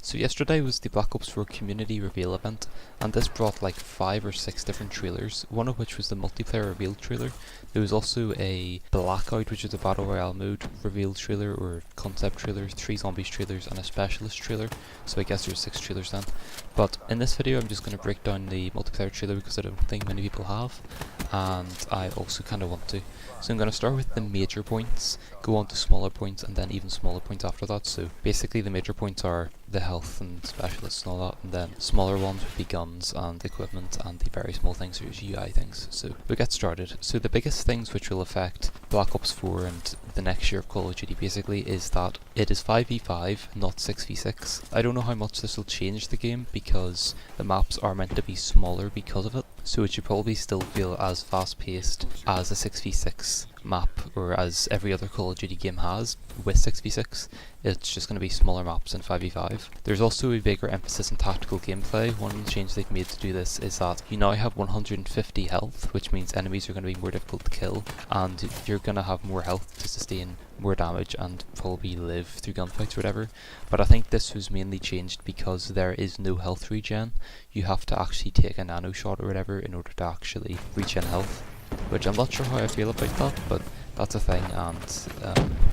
So yesterday was the Black Ops 4 community reveal event, and this brought like 5 or 6 different trailers, one of which was the multiplayer reveal trailer. There was also a Blackout, which is a Battle Royale mode reveal trailer or concept trailer, 3 zombies trailers and a specialist trailer, so I guess there's 6 trailers then. But in this video I'm just going to break down the multiplayer trailer because I don't think many people have, and I also kind of want to. So I'm going to start with the major points, go on to smaller points, and then even smaller points after that. So basically the major points are the health and specialists and all that, and then smaller ones would be guns and equipment, and the very small things are UI things. So we'll get started. So the biggest things which will affect Black Ops 4 and the next year of Call of Duty basically is that it is 5v5, not 6v6. I don't know how much this will change the game because the maps are meant to be smaller because of it, so it should probably still feel as fast paced as a 6v6 map, or as every other Call of Duty game has with 6v6. It's just going to be smaller maps in 5v5. There's also a bigger emphasis on tactical gameplay. One of the changes they've made to do this is that you now have 150 health, which means enemies are going to be more difficult to kill, and you're going to have more health to sustain more damage and probably live through gunfights or whatever. But I think this was mainly changed because there is no health regen. You have to actually take a nano shot or whatever in order to actually regen health, which I'm not sure how I feel about that, but that's a thing, and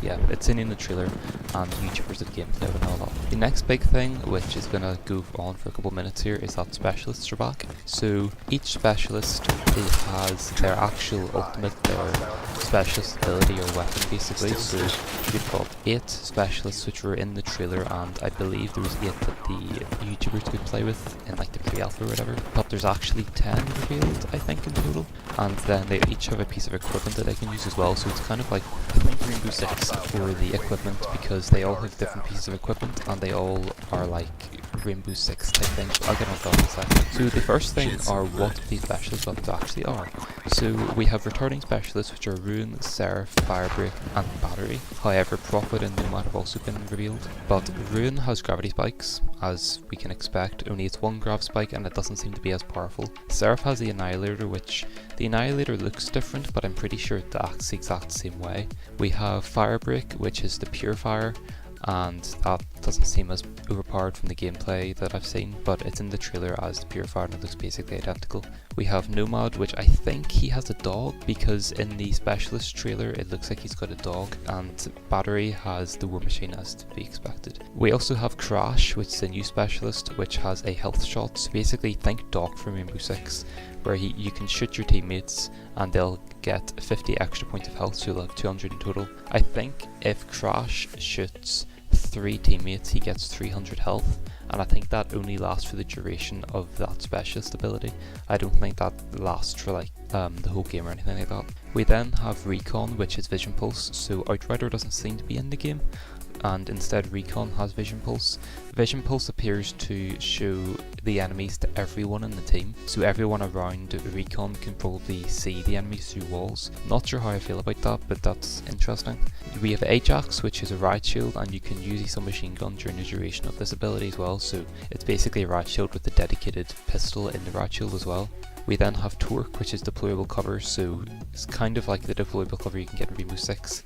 yeah, it's in the trailer, and YouTubers of gameplay would know that. The next big thing, which is going to go on for a couple minutes here, is that specialists are back. So each specialist has their actual ultimate, their specialist ability or weapon basically. So you've got 8 specialists which were in the trailer, and I believe there was 8 that the YouTubers could play with in like the pre-alpha or whatever, but there's actually 10 revealed I think in total, and then they each have a piece of equipment that they can use as well. So it's kind of like, I think, Rainbow Six for the equipment, because they all have different pieces of equipment and they all are like Rainbow Six type things. I'll get on that in a second. So the first thing are what the specialist weapons actually are. So we have returning specialists, which are Ruin, Seraph, Firebreak and Battery. However, Prophet and Nomad have also been revealed. But Ruin has gravity spikes, as we can expect, only it's 1 grav spike and it doesn't seem to be as powerful. Seraph has the Annihilator, which the Annihilator looks different, but I'm pretty sure it acts the exact same way. We have Firebreak, which is the Purifier, and that doesn't seem as overpowered from the gameplay that I've seen, but it's in the trailer as the Purifier and it looks basically identical. We have Nomad, which I think he has a dog, because in the specialist trailer it looks like he's got a dog, and Battery has the War Machine as to be expected. We also have Crash, which is a new specialist, which has a health shot. So basically think Doc from Rainbow Six, where you can shoot your teammates and they'll get 50 extra points of health, so you'll have 200 in total. I think if Crash shoots 3 teammates he gets 300 health, and I think that only lasts for the duration of that specialist ability. I don't think that lasts for like the whole game or anything like that. We then have Recon, which is Vision Pulse. So Outrider doesn't seem to be in the game, and instead Recon has Vision Pulse. Vision Pulse appears to show the enemies to everyone in the team, so everyone around Recon can probably see the enemies through walls. Not sure how I feel about that, but that's interesting. We have Ajax, which is a riot shield, and you can use a submachine gun during the duration of this ability as well, so it's basically a riot shield with a dedicated pistol in the riot shield as well. We then have Torque, which is deployable cover, so it's kind of like the deployable cover you can get in Rainbow Six,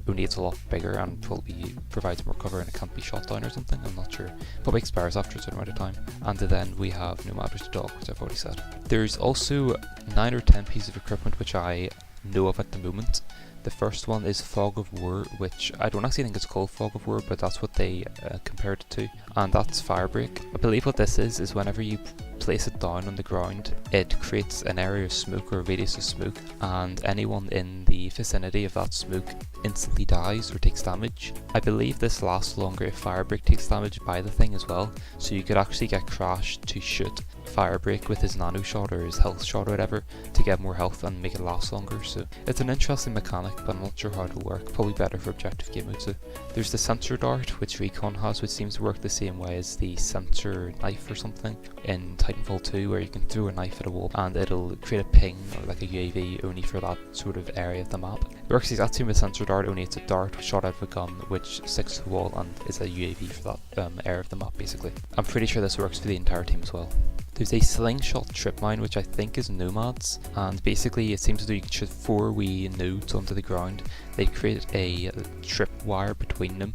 only it's a lot bigger and probably provides more cover and it can't be shot down or something, I'm not sure. Probably expires after a certain amount of time. And then we have Nomad, which is a dog, which I've already said. There's also 9 or 10 pieces of equipment which I know of at the moment. The first one is Fog of War, which I don't actually think it's called Fog of War, but that's what they compared it to, and that's Firebreak. I believe what this is whenever you place it down on the ground, it creates an area of smoke or a radius of smoke, and anyone in the vicinity of that smoke instantly dies or takes damage. I believe this lasts longer if Firebreak takes damage by the thing as well, so you could actually get Crash to shoot Firebreak with his nano shot or his health shot or whatever to get more health and make it last longer. So it's an interesting mechanic, but I'm not sure how it'll work. Probably better for objective game mode too. There's the sensor dart, which Recon has, which seems to work the same way as the sensor knife or something in Titanfall 2, where you can throw a knife at a wall and it'll create a ping or like a UAV only for that sort of area of the map. It works exactly same with sensor dart, only it's a dart shot out of a gun which sticks to the wall and is a UAV for that area of the map basically. I'm pretty sure this works for the entire team as well. There's a slingshot trip mine, which I think is Nomads, and basically it seems as though you can shoot 4 wee nodes onto the ground. They create a trip wire between them,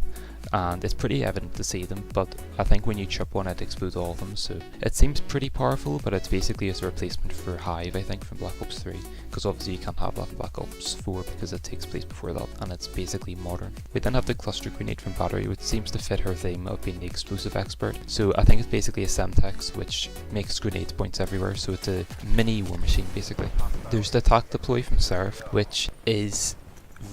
and it's pretty evident to see them, but I think when you chip one it explodes all of them, so it seems pretty powerful, but it's basically as a replacement for Hive, I think, from Black Ops 3, because obviously you can't have that in Black Ops 4 because it takes place before that, and it's basically modern. We then have the cluster grenade from Battery, which seems to fit her theme of being the explosive expert, so I think it's basically a Semtex which makes grenade points everywhere, so it's a mini war machine basically. There's the attack deploy from Seraph, which is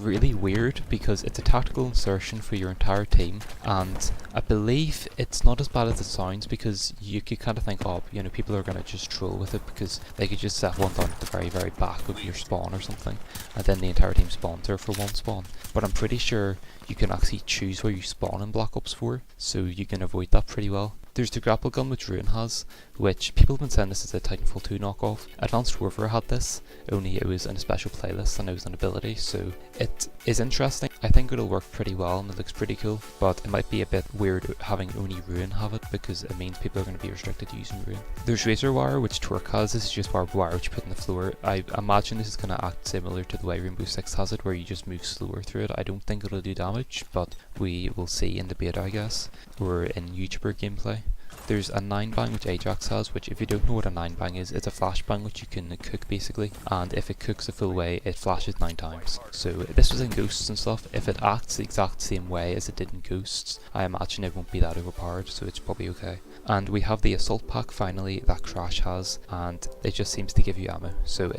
really weird because it's a tactical insertion for your entire team, and I believe it's not as bad as it sounds, because you could kind of think, oh, you know, people are going to just troll with it because they could just set one down at the very back of your spawn or something, and then the entire team spawns there for one spawn. But I'm pretty sure you can actually choose where you spawn in Black Ops 4, so you can avoid that pretty well. There's the grapple gun which Ruin has, which people have been saying this is a Titanfall 2 knockoff. Advanced Warfare had this, only it was in a special playlist and it was an ability, so it is interesting. I think it'll work pretty well and it looks pretty cool, but it might be a bit weird having only Ruin have it because it means people are going to be restricted to using Ruin. There's Razor Wire, which Torque has. This is just barbed wire which you put in the floor. I imagine this is going to act similar to the way Rainbow Six has it, where you just move slower through it. I don't think it'll do damage, but we will see in the beta, I guess, or in YouTuber gameplay. There's a 9-bang which Ajax has, which if you don't know what a 9-bang is, it's a flashbang which you can cook basically, and if it cooks the full way it flashes 9 times. So this was in Ghosts and stuff. If it acts the exact same way as it did in Ghosts, I imagine it won't be that overpowered, so it's probably okay. And we have the Assault Pack finally that Crash has, and it just seems to give you ammo, so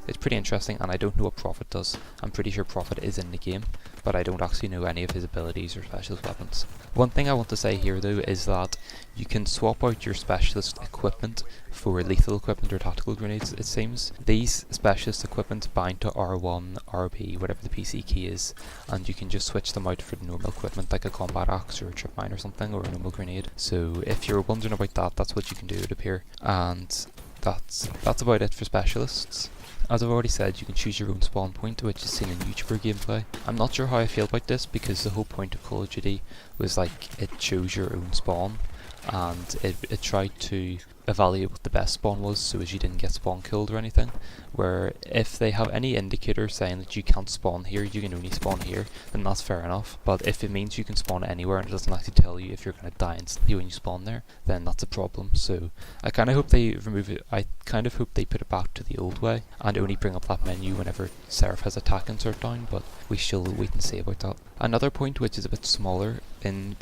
it's pretty interesting, and I don't know what Prophet does. I'm pretty sure Prophet is in the game, but I don't actually know any of his abilities or specialist weapons. One thing I want to say here though is that you can swap out your specialist equipment for lethal equipment or tactical grenades, it seems. These specialist equipment bind to R1, RB, whatever the PC key is, and you can just switch them out for the normal equipment like a combat axe or a trip mine or something, or a normal grenade. So if you're wondering about that, that's what you can do, it appear. And that's about it for specialists. As I've already said, you can choose your own spawn point, which is seen in YouTuber gameplay. I'm not sure how I feel about this, because the whole point of Call of Duty was like it chose your own spawn, and it tried to evaluate what the best spawn was so as you didn't get spawn killed or anything, where if they have any indicator saying that you can't spawn here, you can only spawn here, then that's fair enough. But if it means you can spawn anywhere and it doesn't actually tell you if you're going to die instantly when you spawn there, then that's a problem. So I kind of hope they remove it. I kind of hope they put it back to the old way and only bring up that menu whenever Seraph has attack insert down, but we shall wait and see about that. Another point which is a bit smaller in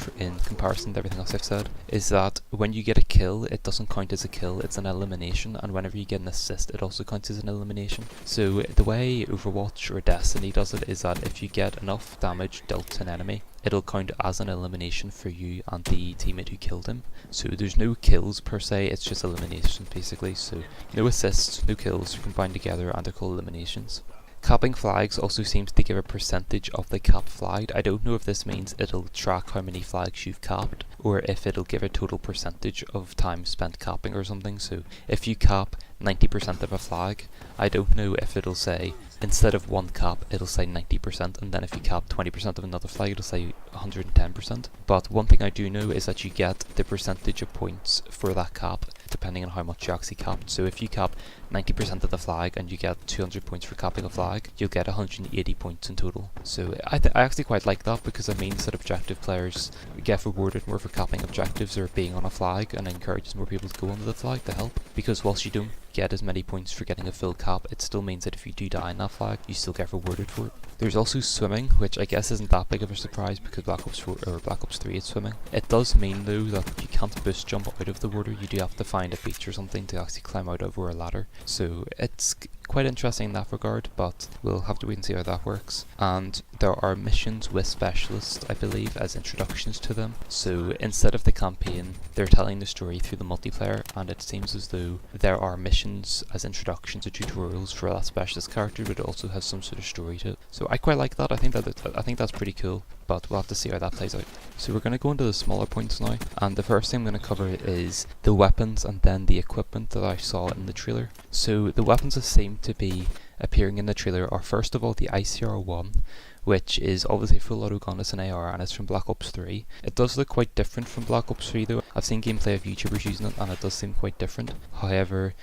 comparison to everything else I've said is that when you get a kill, it doesn't count as a kill, it's an elimination, and whenever you get an assist it also counts as an elimination. So the way Overwatch or Destiny does it is that if you get enough damage dealt to an enemy, it'll count as an elimination for you and the teammate who killed him. So there's no kills per se, it's just eliminations basically. So no assists, no kills are combined together and they're called eliminations. Capping flags also seems to give a percentage of the cap flagged. I don't know if this means it'll track how many flags you've capped, or if it'll give a total percentage of time spent capping or something. So if you cap 90% of a flag, I don't know if it'll say, instead of one cap, it'll say 90%, and then if you cap 20% of another flag, it'll say 110%. But one thing I do know is that you get the percentage of points for that cap, depending on how much you actually capped. So if you cap 90% of the flag and you get 200 points for capping a flag, you'll get 180 points in total. So I actually quite like that, because it means that objective players get rewarded more for capping objectives or being on a flag, and encourages more people to go onto the flag to help. Because whilst you don't get as many points for getting a full cap, it still means that if you do die in that flag, you still get rewarded for it. There's also swimming, which I guess isn't that big of a surprise because Black Ops 4 or Black Ops 3 is swimming. It does mean though that you can't boost jump out of the water, you do have to find a beach or something to actually climb out over a ladder. So it's quite interesting in that regard, but we'll have to wait and see how that works. And there are missions with specialists, I believe, as introductions to them. So instead of the campaign, they're telling the story through the multiplayer, and it seems as though there are missions as introductions or tutorials for that specialist character, but it also has some sort of story to it. So I quite like that. I think that's pretty cool, but we'll have to see how that plays out. So we're going to go into the smaller points now, and the first thing I'm going to cover is the weapons and then the equipment that I saw in the trailer. So the weapons that seem to be appearing in the trailer are first of all the ICR-1, which is obviously a full auto gun, it's an AR, and it's from Black Ops 3. It does look quite different from Black Ops 3 though. I've seen gameplay of YouTubers using it and it does seem quite different. However,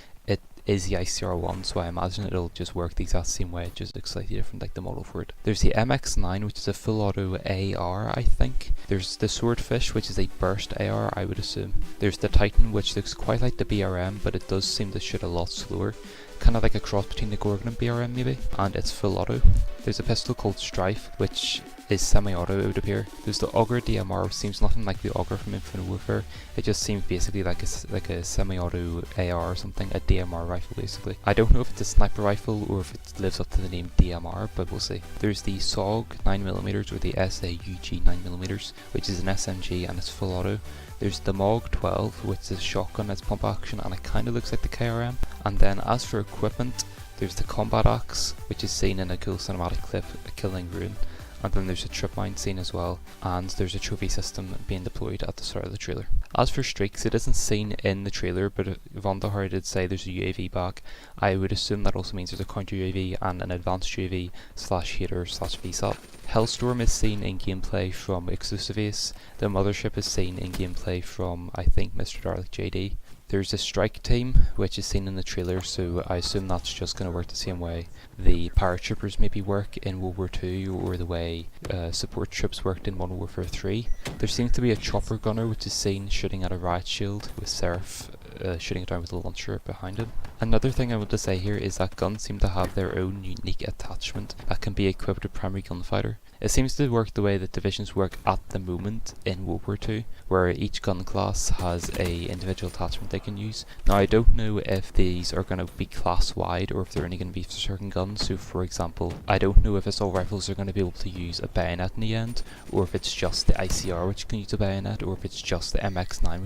is the ICR1, so I imagine it'll just work the exact same way, it just looks slightly different, like the model for it. There's the MX9, which is a full auto AR, I think. There's the Swordfish, which is a burst AR, I would assume. There's the Titan, which looks quite like the BRM, but it does seem to shoot a lot slower. Kind of like a cross between the Gorgon and BRM maybe, and it's full auto. There's a pistol called Strife, which is semi-auto, it would appear. There's the Auger DMR, which seems nothing like the Auger from Infinite Warfare. It just seems basically like a semi-auto AR or something, a DMR rifle basically. I don't know if it's a sniper rifle or if it lives up to the name DMR, but we'll see. There's the SOG 9mm or the SAUG 9mm, which is an SMG and it's full auto. There's the MOG 12, which is a shotgun, it's pump action, and it kind of looks like the KRM. And then as for equipment, there's the Combat Axe, which is seen in a cool cinematic clip, killing Ruin. And then there's a trip mine scene as well, and there's a trophy system being deployed at the start of the trailer. As for streaks, it isn't seen in the trailer, but Vonda did say there's a UAV back. I would assume that also means there's a counter UAV and an advanced UAV / hater / VSAT. Hellstorm is seen in gameplay from Exclusive Ace. The Mothership is seen in gameplay from, I think, Mr. Darlick JD. There's a strike team, which is seen in the trailer, so I assume that's just going to work the same way the paratroopers maybe work in World War II, or the way support troops worked in Modern Warfare 3. There seems to be a chopper gunner, which is seen shooting at a riot shield, with Seraph shooting it down with a launcher behind him. Another thing I want to say here is that guns seem to have their own unique attachment that can be equipped with Primary Gunfighter. It seems to work the way that divisions work at the moment in World War II, where each gun class has a individual attachment they can use. Now I don't know if these are going to be class wide or if they're only going to be for certain guns. So for example, I don't know if assault rifles are going to be able to use a bayonet in the end, or if it's just the ICR which can use a bayonet, or if it's just the MX9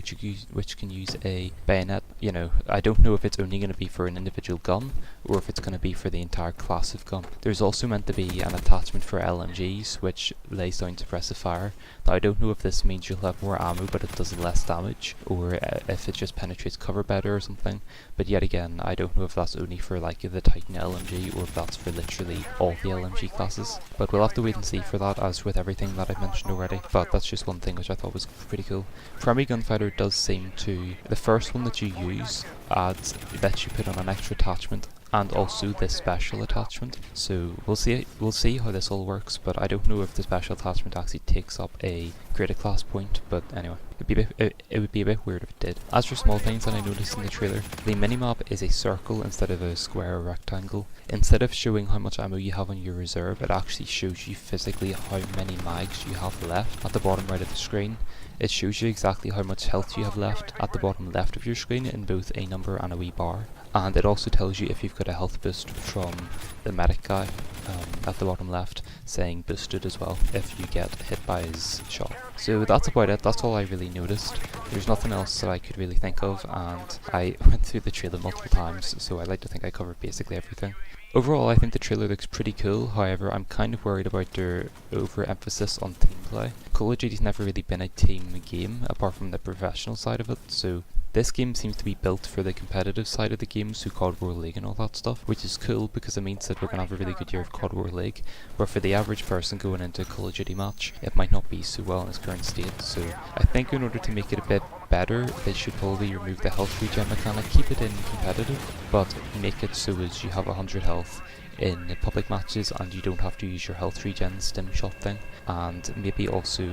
which can use a bayonet. You know, I don't know if it's only going to be for an individual gun, or if it's going to be for the entire class of gun. There's also meant to be an attachment for LMGs, which lays down suppressive fire. Now I don't know if this means you'll have more ammo but it does less damage, or if it just penetrates cover better or something, but yet again I don't know if that's only for like the Titan LMG or if that's for literally all the LMG classes, but we'll have to wait and see for that, as with everything that I've mentioned already. But that's just one thing which I thought was pretty cool. Primary Gunfighter does seem to, the first one that you use lets you put on an extra attachment and also this special attachment, so we'll see how this all works, but I don't know if the special attachment actually takes up a greater class point, but anyway, it would be a bit weird if it did. As for small things that I noticed in the trailer, the minimap is a circle instead of a square or rectangle. Instead of showing how much ammo you have on your reserve, it actually shows you physically how many mags you have left at the bottom right of the screen. It shows you exactly how much health you have left at the bottom left of your screen in both a number and a wee bar. And it also tells you if you've got a health boost from the medic guy at the bottom left, saying boosted as well if you get hit by his shot. So that's about it, that's all I really noticed. There's nothing else that I could really think of, and I went through the trailer multiple times, so I like to think I covered basically everything. Overall, I think the trailer looks pretty cool, however I'm kind of worried about their overemphasis on team play. Call of Duty's never really been a team game, apart from the professional side of it, so this game seems to be built for the competitive side of the game, so COD World League and all that stuff, which is cool because it means that we're going to have a really good year of COD World League, but for the average person going into a Call of Duty match, it might not be so well in its current state, so I think in order to make it a bit better, they should probably remove the health regen mechanic, keep it in competitive, but make it so as you have 100 health in public matches and you don't have to use your health regen stim shot thing, and maybe also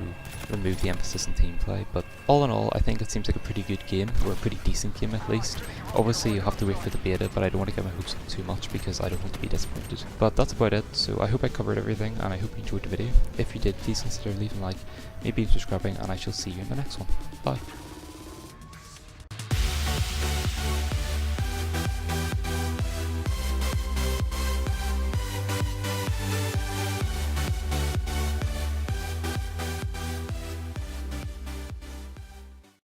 remove the emphasis on team play. But all in all, I think it seems like a pretty good game, or a pretty decent game at least. Obviously you have to wait for the beta, but I don't want to get my hopes up too much because I don't want to be disappointed. But that's about it, so I hope I covered everything and I hope you enjoyed the video. If you did, please consider leaving a like, maybe subscribing, and I shall see you in the next one. Bye.